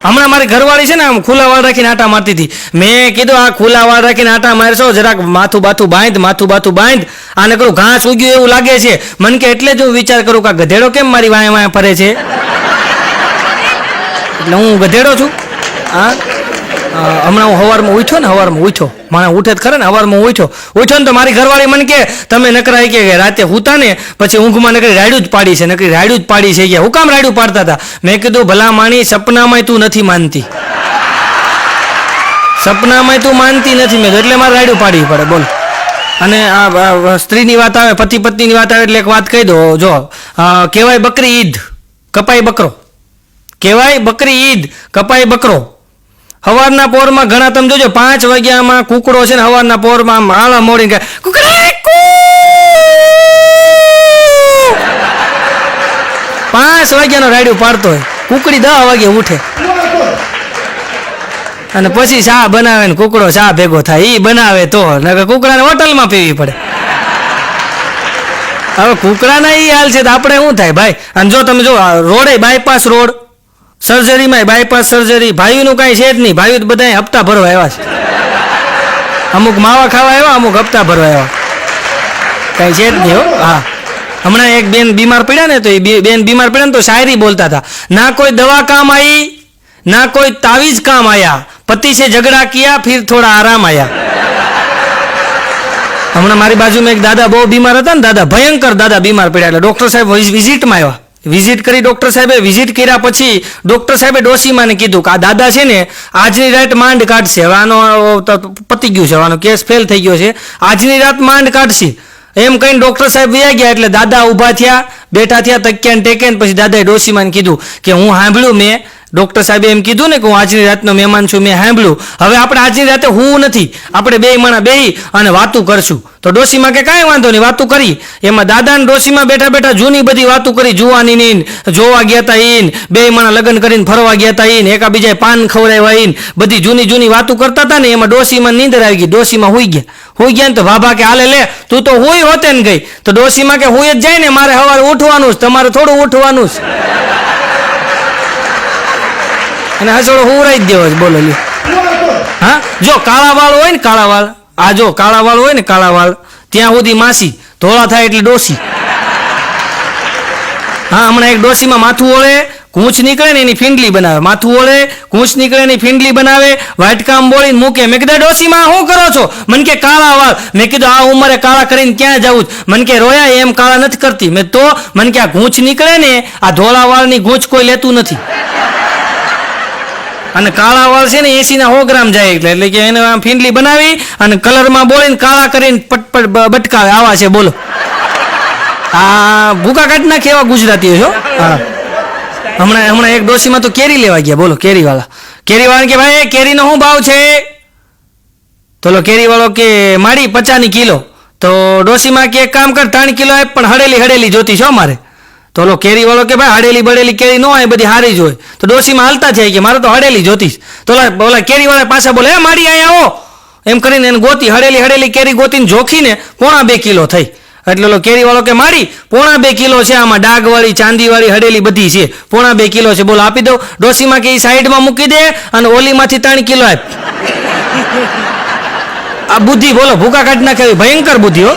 હમણાં મારી ઘરવાળી છે ને આમ ખુલ્લા વાળ રાખીને આટા મારતી હતી. મેં કીધું આ ખુલ્લા વાળ રાખીને આટા મારશો, જરાક માથું બાથું બાંધ, આને કરું ઘાસ ઉગ્યું એવું લાગે છે. મને કે એટલે જ હું વિચાર કરું કે ગધેડો કેમ મારી વાંય વાંય ફરે છે, એટલે હું ગધેડો છું. હા, હમણાં હું સવારમાં ઉઠ્યો માણસ ઉઠે જ ખરે ને, સવારમાં ઉઠ્યો ને તો મારી ઘરવાળી મને કે તમે નકરાય કે રાતે હુતા ને પછી ઊંઘમાં નકરી રાયડું જ પાડી છે કે હું કામ રાયડું પાડતા હતા. મેં કીધું ભલા માણી સપનામાં તું નથી માનતી, મેં એટલે મારે રાયડું પાડવી પડે. બોલ. અને આ સ્ત્રીની વાત આવે, પતિ પત્નીની વાત આવે એટલે એક વાત કહી દો. જો કહેવાય બકરી ઈદ કપાઈ બકરો, કપાય બકરો. સવારના પોરમાં ઘણા તમે જોજો 5 વાગ્યામાં કુકડો છે ને સવારના પોરમાં આળા મોડી ગયા 5 વાગ્યાનો રાયડું પાડતો હોય, કુકડી 10 વાગે ઉઠે અને પછી ચા બનાવે ને કુકડો ચા ભેગો થાય. ઈ બનાવે તો કુકડાને હોટલમાં પીવી પડે. હવે કુકડાના ઈ હાલ છે તો આપણે શું થાય ભાઈ? અને જો તમે જો રોડે બાયપાસ રોડ, સર્જરીમાં બાયપાસ સર્જરી, ભાઈઓનું કાંઈ છે જ નહીં. ભાઈઓ બધા હપ્તા ભરવા આવ્યા છે, અમુક માવા ખાવા આવ્યા, અમુક હપ્તા ભરવા આવ્યા, કાંઈ છે જ નહીં. હો હા, હમણાં એક બેન બીમાર પડ્યા ને તો એ બેન બીમાર પડ્યા ને તો શાયરી બોલતા હતા, ના કોઈ દવા કામ आई ना कोई तावीज काम आया, पति से झगड़ा किया फिर थोड़ा आराम आया. હમણાં મારી બાજુમાં એક દાદા બહુ બીમાર હતા ને, દાદા ભયંકર દાદા બીમાર પડ્યા એટલે ડોક્ટર સાહેબ વિઝિટમાં આવ્યા. વિઝિટ કરી ડોક્ટર સાહેબે, વિઝિટ કર્યા પછી ડોક્ટર સાહેબે ડોશીમાને કીધું કે આ દાદા છે ને આજની રાત માંડ કાઢશે, હવે આનો પતી ગયું છે, આનો કેસ ફેલ થઈ ગયો છે, આજની રાત માંડ કાઢશે એમ કહીને ડોક્ટર સાહેબ વયા ગયા. એટલે દાદા ઊભા થયા, બેઠા થયા, તક્યાને ટેકે ને પછી દાદાએ ડોશીમાને કીધું કે હું સાંભળ્યું, મેં ડોક્ટર સાહેબે એમ કીધું ને કે હું આજની રાતનો મહેમાન છું, મેં સાંભળ્યું, હવે આપણે આજની રાતે હું નથી, આપણે બે માણા બેહી અને વાતું કરશું. તો ડોશીમાં કે કાંઈ વાંધો નહીં, વાતું કરી. એમાં દાદા ને ડોશીમાં બેઠા બેઠા જૂની બધી વાતું કરી, જુવાની ની, જોવા ગયા તા ઈન, બે માણા લગ્ન કરીને ફરવા ગયા તા ઈન, એકાબીજાએ પાન ખવડાવ્યા ઈન, બધી જૂની વાતું કરતા હતા ને. એમાં ડોશીમાં નીંદર આવી ગઈ, ડોશીમાં હુઈ ગયા ને તો ભાભા કે હાલે લે તું તો હુઈ હોતે ને ગઈ. તો ડોશીમાં કે હુઈ જ જાય ને, મારે સવારે ઉઠવાનું જ, તમારે થોડું ઉઠવાનું જ. અને હસોડો હુરાઈ જ દેવો છે. બોલો લ્યો. હા, જો કાળા વાળ હોય ને, કાળા વાળ, આ જો કાળા વાળ હોય ને, કાળા વાળ ત્યાં સુધી માસી, ધોળા થાય એટલે ડોશી. હા, હમણાં એક ડોશીમાં માથું ઓળે, કૂંચ નીકળે ને એની ફીંડલી બનાવે, માથું ઓળે, કૂંચ નીકળે એની ફીંડલી બનાવે, વાટકામ બોળીને મૂકે. મેં કીધું ડોશીમાં શું કરો છો? મને કે કાળા વાળ. મેં કીધું આ ઉંમરે કાળા કરીને ક્યાં જવું? મને કે રોયા એમ કાળા નથી કરતી. મેં તો મને કે આ ગૂંચ નીકળે ને, આ ધોળા વાળની ગૂંચ કોઈ લેતું નથી. અને કાળા વાળ છે ને 80 ના 100 ગ્રામ જાય, એટલે કે એને આમ ફીંડલી બનાવી અને કલરમાં બોળીને કાળા કરીને પટપટ બટકાવે. આવા છે. બોલો, આ ભૂકા કાઢી નાખે એવા ગુજરાતીઓ છો. હા, હમણાં એક ડોશીમાં તો કેરી લેવા ગયા. બોલો, કેરીવાળા કે ભાઈ કેરીનો શું ભાવ છે? તો કેરીવાળો કે માડી 50 ની કિલો. તો ડોશીમાં કે એક કામ કર 3 કિલો આપ, પણ હડેલી જોતી છો મારે. તો કેરી વાળો કે ભાઈ હડેલી બડેલી કેરી ન હોય, બધી હારી જ હોય. તો ડોશીમાં હાલતા થાય કે મારે તો હડેલી જોતી. તો ઓલા કેરી વાળા પાછા બોલે હે માડી અહીંયા આવો એમ કરીને એને ગોતી, હડેલી કેરી ગોતીને જોખીને 1.5 કિલો થઈ. એટલે ઓલો કેરી વાળો કે માડી 1.5 કિલો છે, આમાં ડાઘવાળી, ચાંદીવાળી, હડેલી બધી છે, 1.5 કિલો છે, બોલો આપી દઉં. ડોશીમાં કે સાઈડમાં મૂકી દે અને ઓલીમાંથી 3 કિલો આપ. આ બુદ્ધિ બોલો, ભૂકા કાઢી નાખે, ભયંકર બુદ્ધિ હો.